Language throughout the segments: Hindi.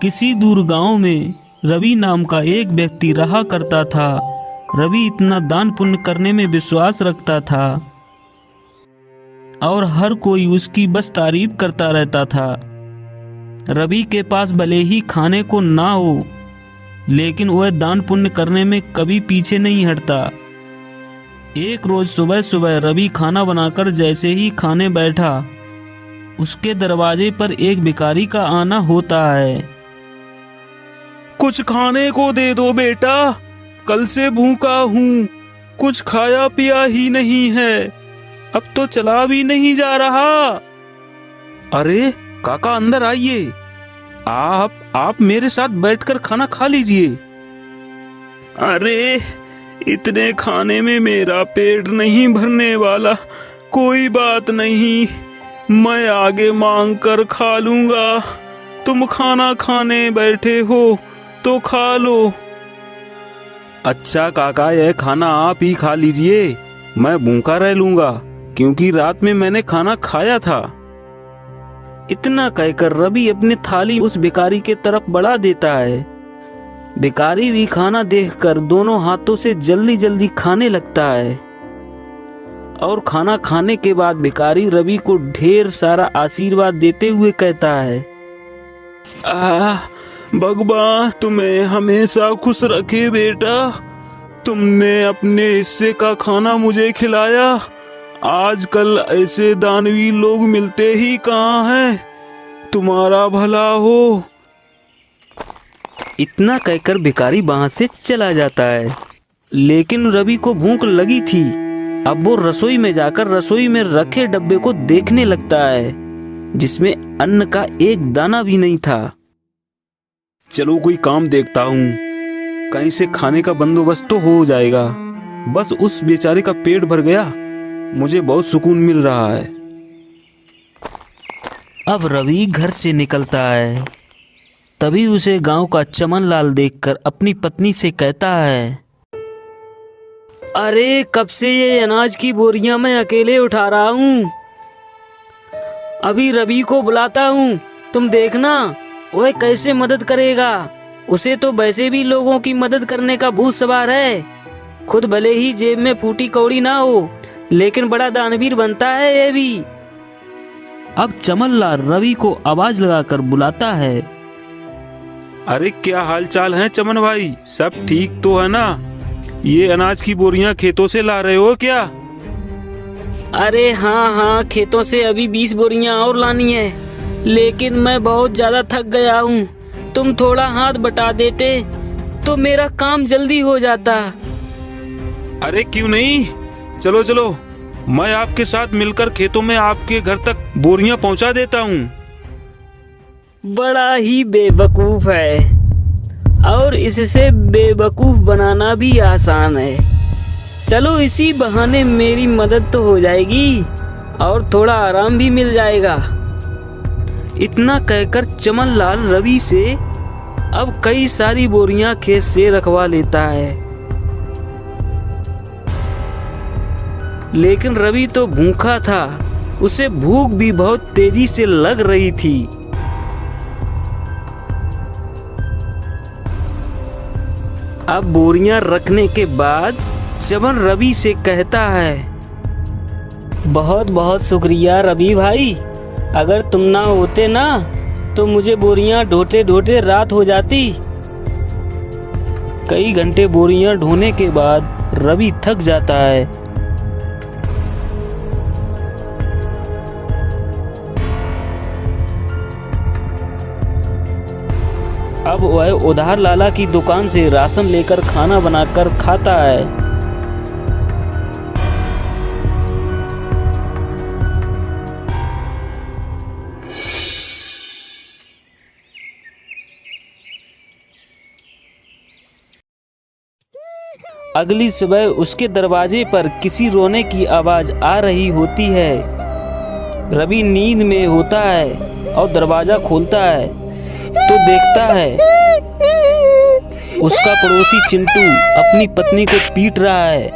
किसी दूर गांव में रवि नाम का एक व्यक्ति रहा करता था। रवि इतना दान पुण्य करने में विश्वास रखता था और हर कोई उसकी बस तारीफ करता रहता था। रवि के पास भले ही खाने को ना हो, लेकिन वह दान पुण्य करने में कभी पीछे नहीं हटता। एक रोज सुबह सुबह रवि खाना बनाकर जैसे ही खाने बैठा, उसके दरवाजे पर एक भिखारी का आना होता है। कुछ खाने को दे दो बेटा, कल से भूखा हूँ, कुछ खाया पिया ही नहीं है, अब तो चला भी नहीं जा रहा। अरे काका अंदर आइए, आप मेरे साथ बैठकर खाना खा लीजिए। अरे इतने खाने में मेरा पेट नहीं भरने वाला, कोई बात नहीं, मैं आगे मांग कर खा लूंगा। तुम खाना खाने बैठे हो तो खा लो। अच्छा काका, यह खाना आप ही खा लीजिए, मैं भूखा रह लूंगा, क्योंकि रात में मैंने खाना खाया था। इतना कहकर रवि अपनी थाली उस भिखारी के तरफ बढ़ा देता है। भिखारी भी खाना देखकर दोनों हाथों से जल्दी जल्दी खाने लगता है और खाना खाने के बाद भिखारी रवि को ढेर सारा आशीर्वाद देते हुए कहता है, भगवान तुम्हें हमेशा खुश रखे बेटा, तुमने अपने हिस्से का खाना मुझे खिलाया। आजकल ऐसे दानवी लोग मिलते ही कहाँ हैं, तुम्हारा भला हो। इतना कहकर भिखारी वहां से चला जाता है। लेकिन रवि को भूख लगी थी। अब वो रसोई में जाकर रसोई में रखे डब्बे को देखने लगता है, जिसमें अन्न का एक दाना भी नहीं था। चलो कोई काम देखता हूँ, कहीं से खाने का बंदोबस्त तो हो जाएगा। बस उस बेचारे का पेट भर गया, मुझे बहुत सुकून मिल रहा है। अब रवि घर से निकलता है। तभी उसे गांव का चमन लाल देखकर अपनी पत्नी से कहता है, अरे कब से ये अनाज की बोरियां मैं अकेले उठा रहा हूँ, अभी रवि को बुलाता हूँ, तुम देखना वह कैसे मदद करेगा। उसे तो वैसे भी लोगों की मदद करने का भूत सवार है। खुद भले ही जेब में फूटी कौड़ी ना हो, लेकिन बड़ा दानवीर बनता है ये भी। अब चमनलाल रवि को आवाज लगाकर बुलाता है, अरे क्या हाल चाल है चमन भाई, सब ठीक तो है ना? ये अनाज की बोरियां खेतों से ला रहे हो क्या? अरे हाँ, खेतों से अभी 20 बोरियां और लानी है, लेकिन मैं बहुत ज्यादा थक गया हूँ। तुम थोड़ा हाथ बटा देते तो मेरा काम जल्दी हो जाता। अरे क्यों नहीं, चलो चलो, मैं आपके साथ मिलकर खेतों में आपके घर तक बोरियां पहुंचा देता हूँ। बड़ा ही बेवकूफ है और इससे बेवकूफ बनाना भी आसान है। चलो इसी बहाने मेरी मदद तो हो जाएगी और थोड़ा आराम भी मिल जाएगा। इतना कहकर चमनलाल रवि से अब कई सारी बोरियां खेत से रखवा लेता है। लेकिन रवि तो भूखा था, उसे भूख भी बहुत तेजी से लग रही थी। अब बोरियां रखने के बाद चमन रवि से कहता है, बहुत बहुत शुक्रिया रवि भाई, अगर तुम ना होते ना तो मुझे बोरियां ढोते ढोते रात हो जाती। कई घंटे बोरियां ढोने के बाद रवि थक जाता है। अब वह उधार लाला की दुकान से राशन लेकर खाना बनाकर खाता है। अगली सुबह उसके दरवाजे पर किसी रोने की आवाज आ रही होती है। रवि नींद में होता है और दरवाजा खोलता है तो देखता है उसका पड़ोसी चिंटू अपनी पत्नी को पीट रहा है।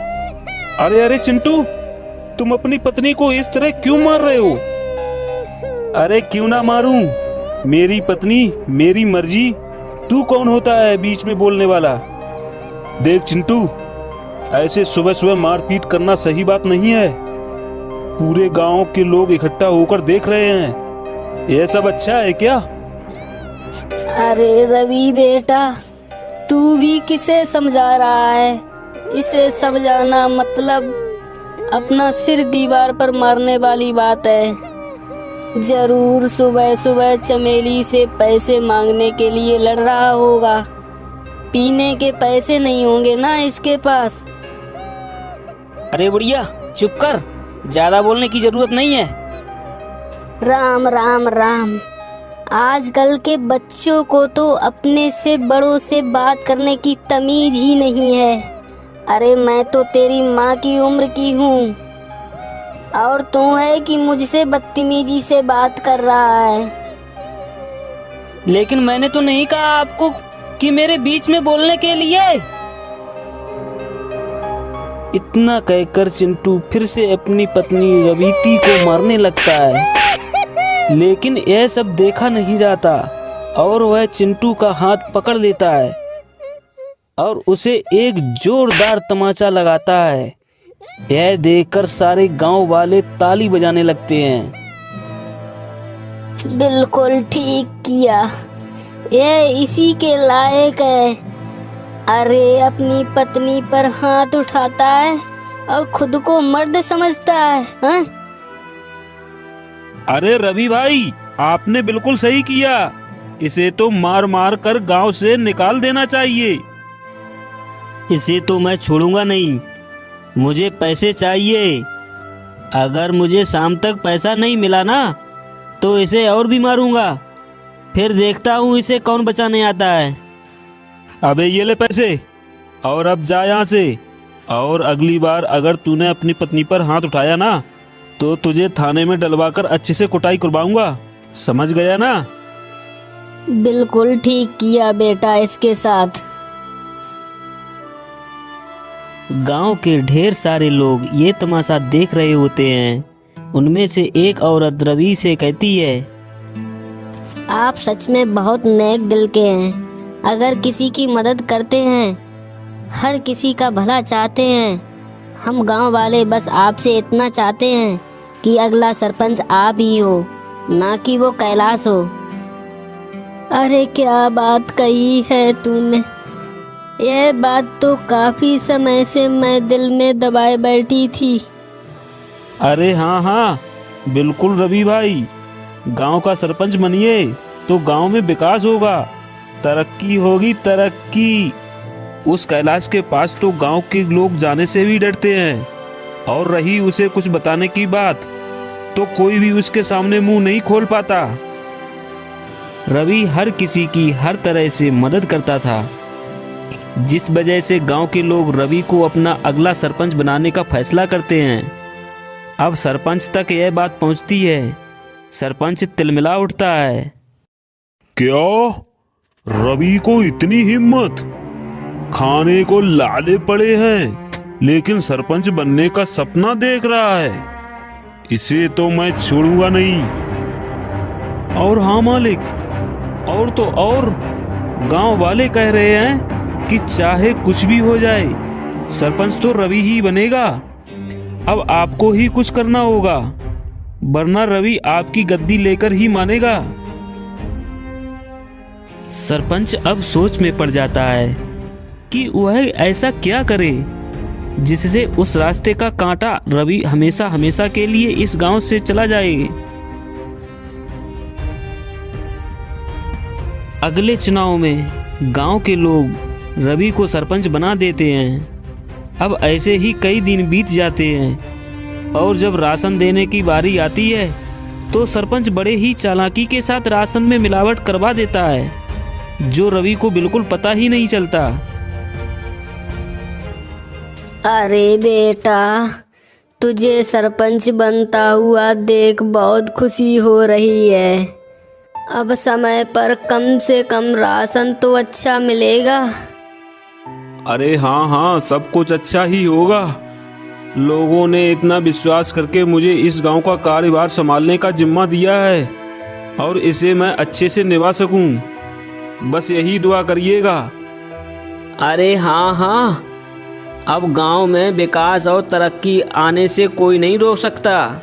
अरे अरे चिंटू, तुम अपनी पत्नी को इस तरह क्यों मार रहे हो? अरे क्यों ना मारूं, मेरी पत्नी, मेरी मर्जी, तू कौन होता है बीच में बोलने वाला? देख चिंटू, ऐसे सुबह सुबह मारपीट करना सही बात नहीं है। पूरे गांव के लोग इकट्ठा होकर देख रहे हैं, यह सब अच्छा है क्या? अरे रवि बेटा, तू भी किसे समझा रहा है? इसे समझाना मतलब अपना सिर दीवार पर मारने वाली बात है। जरूर सुबह सुबह चमेली से पैसे मांगने के लिए लड़ रहा होगा। पीने के पैसे नहीं होंगे ना इसके पास। अरे बुढ़िया चुप कर, ज्यादा बोलने की जरूरत नहीं है। राम राम राम। आजकल के बच्चों को तो अपने से बड़ों से बात करने की तमीज ही नहीं है। अरे मैं तो तेरी माँ की उम्र की हूँ और तू है कि मुझसे बदतमीजी से बात कर रहा है। लेकिन मैंने तो नहीं कहा आपको कि मेरे बीच में बोलने के लिए। इतना कहकर चिंटू फिर से अपनी पत्नी रवीती को मारने लगता है, लेकिन यह सब देखा नहीं जाता और वह चिंटू का हाथ पकड़ लेता है और उसे एक जोरदार तमाचा लगाता है। यह देखकर सारे गांव वाले ताली बजाने लगते हैं। बिल्कुल ठीक किया, यह इसी के लायक है। अरे अपनी पत्नी पर हाथ उठाता है और खुद को मर्द समझता है, हाँ? अरे रवि भाई, आपने बिल्कुल सही किया। इसे तो मार मार कर गांव से निकाल देना चाहिए। इसे तो मैं छोड़ूंगा नहीं, मुझे पैसे चाहिए। अगर मुझे शाम तक पैसा नहीं मिला ना तो इसे और भी मारूंगा। फिर देखता हूँ इसे कौन बचाने आता है। अबे ये ले पैसे और अब जा यहाँ से। और अगली बार अगर तूने अपनी पत्नी पर हाथ उठाया ना तो तुझे थाने में डलवाकर अच्छे से कुटाई करवाऊंगा, समझ गया ना? बिल्कुल ठीक किया बेटा इसके साथ। गांव के ढेर सारे लोग ये तमाशा देख रहे होते हैं। उनमें से एक औरत रवि से कहती है, आप सच में बहुत नेक दिल के हैं। अगर किसी की मदद करते हैं, हर किसी का भला चाहते हैं। हम गांव वाले बस आपसे इतना चाहते हैं कि अगला सरपंच आप ही हो, ना कि वो कैलाश हो। अरे क्या बात कही है तूने। यह बात तो काफी समय से मैं दिल में दबाए बैठी थी। अरे हाँ हाँ, बिल्कुल रवि भाई, गांव का सरपंच बनिए तो गांव में विकास होगा, तरक्की होगी, तरक्की। उस कैलाश के पास तो गांव के लोग जाने से भी डरते हैं। और रही उसे कुछ बताने की बात, तो कोई भी उसके सामने मुंह नहीं खोल पाता। रवि हर किसी की हर तरह से मदद करता था, जिस वजह से गांव के लोग रवि को अपना अगला सरपंच बनाने का फैसला करते हैं। अब सरपंच तक यह बात पहुंचती है। सरपंच तिलमिला उठता है। क्या रवि को इतनी हिम्मत? खाने को लाले पड़े हैं लेकिन सरपंच बनने का सपना देख रहा है। इसे तो मैं छोड़ूंगा नहीं। और हाँ मालिक, और तो और गांव वाले कह रहे हैं कि चाहे कुछ भी हो जाए सरपंच तो रवि ही बनेगा। अब आपको ही कुछ करना होगा, वरना रवि आपकी गद्दी लेकर ही मानेगा। सरपंच अब सोच में पड़ जाता है कि वह ऐसा क्या करे जिससे उस रास्ते का कांटा रवि हमेशा हमेशा के लिए इस गांव से चला जाए। अगले चुनाव में गांव के लोग रवि को सरपंच बना देते हैं। अब ऐसे ही कई दिन बीत जाते हैं और जब राशन देने की बारी आती है तो सरपंच बड़े ही चालाकी के साथ राशन में मिलावट करवा देता है, जो रवि को बिल्कुल पता ही नहीं चलता। अरे बेटा, तुझे सरपंच बनता हुआ देख बहुत खुशी हो रही है। अब समय पर कम से कम राशन तो अच्छा मिलेगा। अरे हाँ हाँ, सब कुछ अच्छा ही होगा। लोगों ने इतना विश्वास करके मुझे इस गांव का कार्यभार संभालने का जिम्मा दिया है। और इसे मैं अच्छे से निभा सकूं। बस यही दुआ करिएगा। अरे हाँ हाँ, अब गांव में विकास और तरक्की आने से कोई नहीं रोक सकता।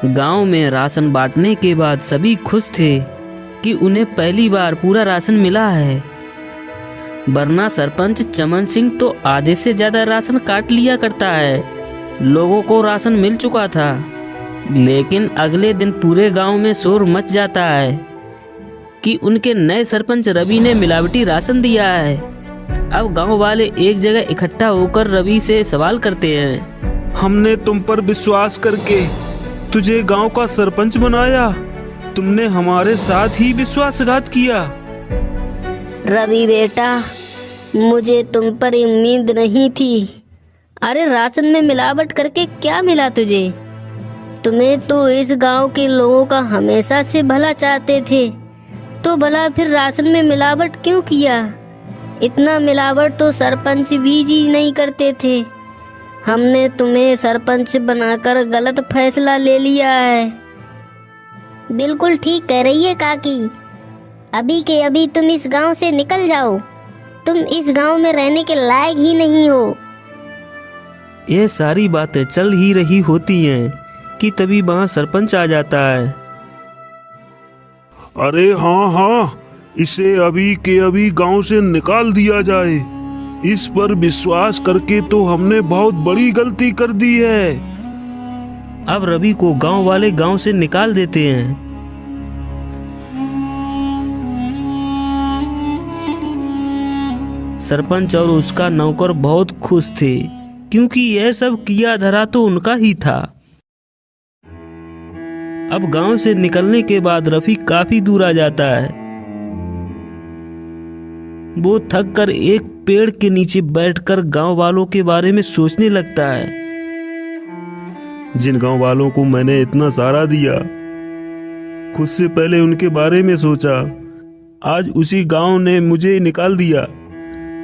गांव में राशन बांटने के बाद सभी खुश थे कि उन्हें पहली बार पूरा राशन मिला है, वरना सरपंच चमन सिंह तो आधे से ज़्यादा राशन काट लिया करता है। लोगों को राशन मिल चुका था, लेकिन अगले दिन पूरे गांव में शोर मच जाता है कि उनके नए सरपंच रवि ने मिलावटी राशन दिया है। अब गांव वाले एक जगह इकट्ठा होकर रवि से सवाल करते हैं। हमने तुम पर विश्वास करके तुझे गांव का सरपंच बनाया, तुमने हमारे साथ ही विश्वासघात किया। रवि बेटा, मुझे तुम पर उम्मीद नहीं थी। अरे राशन में मिलावट करके क्या मिला तुझे? तुम्हें तो इस गांव के लोगों का हमेशा से भला चाहते थे, तो भला फिर राशन में मिलावट क्यों किया? इतना मिलावट तो सरपंच भी जी नहीं करते थे। हमने तुम्हें सरपंच बनाकर गलत फैसला ले लिया है। बिल्कुल ठीक कह रही है काकी। अभी के अभी तुम इस गांव से निकल जाओ। तुम इस गांव में रहने के लायक ही नहीं हो। ये सारी बातें चल ही रही होती हैं कि तभी वहाँ सरपंच आ जाता है। अरे हाँ हाँ, इसे अभी के अभी गांव से निकाल दिया जाए। इस पर विश्वास करके तो हमने बहुत बड़ी गलती कर दी है। अब रवि को गांव वाले गांव से निकाल देते हैं। सरपंच और उसका नौकर बहुत खुश थे, क्योंकि यह सब किया धरा तो उनका ही था। अब गांव से निकलने के बाद रफी काफी दूर आ जाता है। वो थक कर एक पेड़ के नीचे बैठकर गांव वालों के बारे में सोचने लगता है। जिन गांव वालों को मैंने इतना सहारा दिया, खुद से पहले उनके बारे में सोचा, आज उसी गांव ने मुझे निकाल दिया।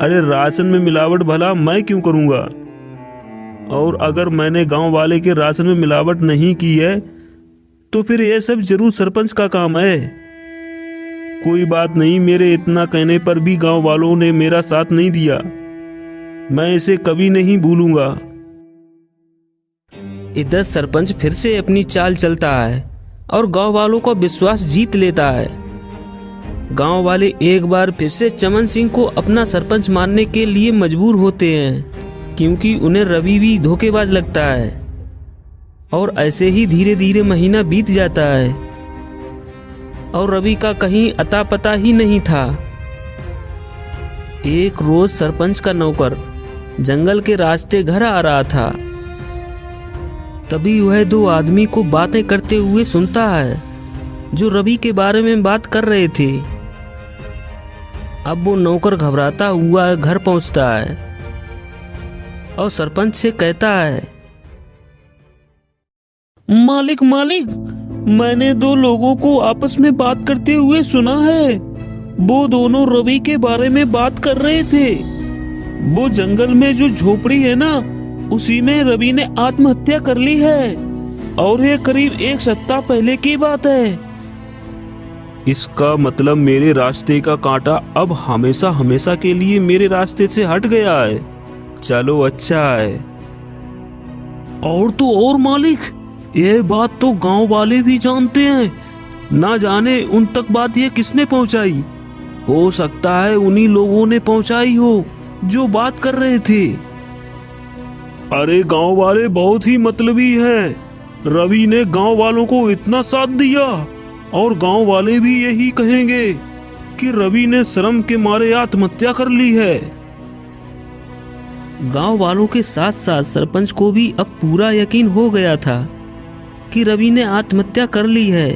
अरे राशन में मिलावट भला मैं क्यों करूंगा? और अगर मैंने गांव वाले के राशन में मिलावट नहीं की है तो फिर यह सब जरूर सरपंच का काम है। कोई बात नहीं, मेरे इतना कहने पर भी गांव वालों ने मेरा साथ नहीं दिया। मैं इसे कभी नहीं भूलूंगा। इधर सरपंच फिर से अपनी चाल चलता है और गांव वालों का विश्वास जीत लेता है। गांव वाले एक बार फिर से चमन सिंह को अपना सरपंच मानने के लिए मजबूर होते हैं, क्योंकि उन्हें रवि भी धोखेबाज लगता है। और ऐसे ही धीरे धीरे महीना बीत जाता है और रवि का कहीं अता पता ही नहीं था। एक रोज सरपंच का नौकर जंगल के रास्ते घर आ रहा था। तभी वह दो आदमी को बातें करते हुए सुनता है, जो रवि के बारे में बात कर रहे थे। अब वो नौकर घबराता हुआ घर पहुंचता है और सरपंच से कहता है, मालिक मालिक, मैंने दो लोगों को आपस में बात करते हुए सुना है। वो दोनों रवि के बारे में बात कर रहे थे। वो जंगल में जो झोपड़ी है ना, उसी में रवि ने आत्महत्या कर ली है, और ये करीब एक सप्ताह पहले की बात है। इसका मतलब मेरे रास्ते का कांटा अब हमेशा हमेशा के लिए मेरे रास्ते से हट गया है। चलो अच्छा है। और तो और मालिक, ये बात तो गांव वाले भी जानते हैं। ना जाने उन तक बात ये किसने पहुंचाई। हो सकता है उन्हीं लोगों ने पहुंचाई हो जो बात कर रहे थे। अरे गांव वाले बहुत ही मतलबी हैं। रवि ने गांव वालों को इतना साथ दिया, और गांव वाले भी यही कहेंगे कि रवि ने शर्म के मारे आत्महत्या कर ली है। गांव वालों के साथ साथ सरपंच को भी अब पूरा यकीन हो गया था कि रवि ने आत्महत्या कर ली है।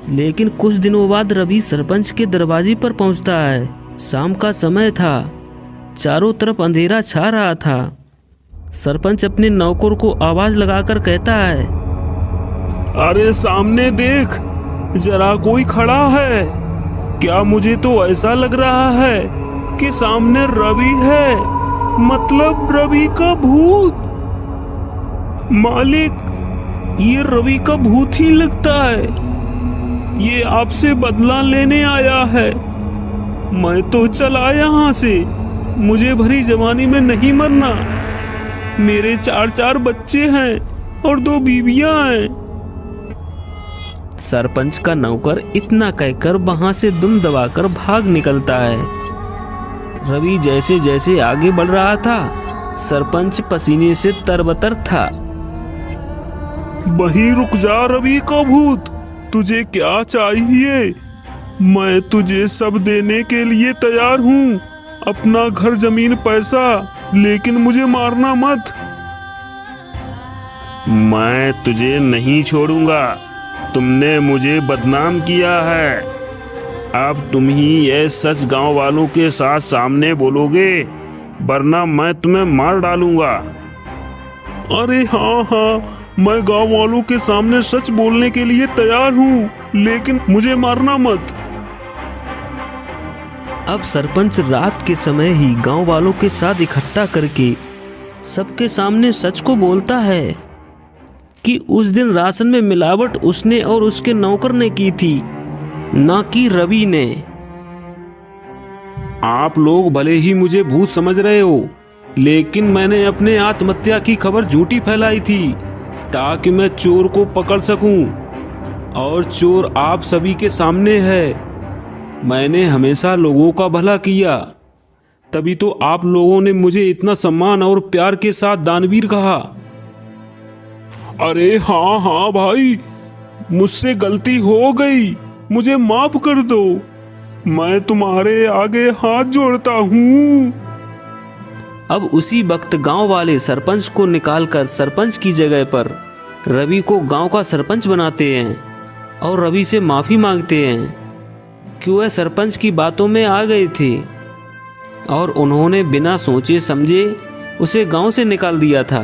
लेकिन कुछ दिनों बाद रवि सरपंच के दरवाजे पर पहुंचता है। शाम का समय था, चारों तरफ अंधेरा छा रहा था। सरपंच अपने नौकर को आवाज लगाकर कहता है, अरे सामने देख, जरा कोई खड़ा है। क्या मुझे तो ऐसा लग रहा है कि सामने रवि है, मतलब रवि का भूत। मालिक, ये रवि का भूत ही लगता है। ये आपसे बदला लेने आया है। मैं तो चला यहाँ से, मुझे भरी जवानी में नहीं मरना। मेरे 4 बच्चे हैं और 2 बीवियां हैं। सरपंच का नौकर इतना कहकर वहां से दुम दबाकर भाग निकलता है। रवि जैसे जैसे आगे बढ़ रहा था, सरपंच पसीने से तरबतर था। वहीं रुक जा रवि का भूत, तुझे क्या चाहिए? मैं तुझे सब देने के लिए तैयार हूँ, अपना घर, जमीन, पैसा, लेकिन मुझे मारना मत। मैं तुझे नहीं छोड़ूंगा, तुमने मुझे बदनाम किया है। अब तुम ही ये सच गांव वालों के साथ सामने बोलोगे, वरना मैं तुम्हें मार डालूंगा। अरे हाँ हाँ, मैं गांव वालों के सामने सच बोलने के लिए तैयार हूँ, लेकिन मुझे मारना मत। अब सरपंच रात के समय ही गांव वालों के साथ इकट्ठा करके सबके सामने सच को बोलता है कि उस दिन राशन में मिलावट उसने और उसके नौकर ने की थी, ना कि रवि ने। आप लोग भले ही मुझे भूत समझ रहे हो, लेकिन मैंने अपने आत्महत्या की खबर झूठी फैलाई थी ताकि मैं चोर को पकड़ सकूं, और चोर आप सभी के सामने है। मैंने हमेशा लोगों का भला किया, तभी तो आप लोगों ने मुझे इतना सम्मान और प्यार के साथ दानवीर कहा। अरे हाँ हाँ भाई, मुझसे गलती हो गई, मुझे माफ कर दो। मैं तुम्हारे आगे हाथ जोड़ता हूँ। अब उसी वक्त गांव वाले सरपंच को निकालकर सरपंच की जगह पर रवि को गांव का सरपंच बनाते हैं और रवि से माफी मांगते हैं कि वह सरपंच की बातों में आ गए थे और उन्होंने बिना सोचे समझे उसे गांव से निकाल दिया था।